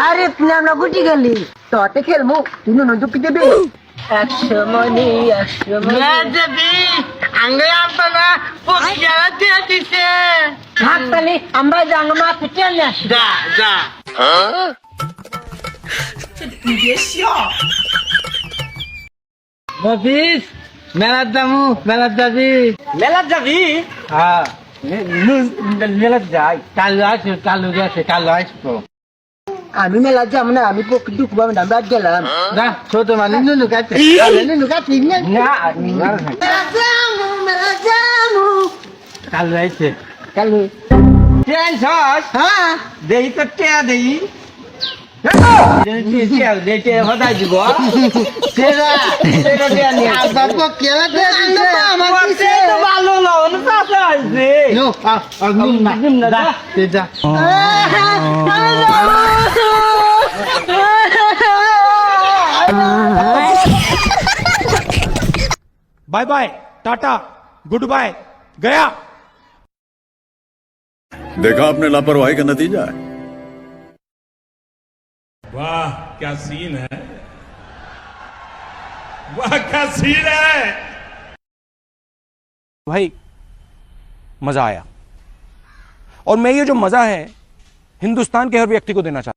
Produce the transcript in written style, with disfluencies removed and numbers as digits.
আরে তুই আমরা গুটি গেলি তোতে খেলবো তুই নজুকি দেবে 100 মনি 100 মনি যদি আঙ্গে আপনারা পকিয়ারা দিয়ে দিছে হাততালি আমরা জানো মা পিটে না যা যা মফিস মেলার দামু মেলার যাবি মেলা যাবি হ্যাঁ মেলার যাই কালু আছে কালু আসবো আমি মেলা যাব না আমি পক্ষে ঢুকবো আমি আমরা গেলাম না ছোট মানে নুনু কাছে নুনু কাছে না মেলা যাবো কালু আইছে কালু ট্রেন ছস হ্যাঁ দেই তো টিয়া দেই দেখে হদাই দিব সেরা সেরা টিয়া নিয়ে বাবা কেলা দে আমার সে তো ভালো লন কাছে আইছে নো নিম না যা bye bye tata goodbye गया। देखा आपने लापरवाही का नतीजा है। वाह क्या सीन है, वाह क्या सीन है भाई, मजा आया। और मैं ये जो मजा है हिंदुस्तान के हर व्यक्ति को देना चाहता हूं।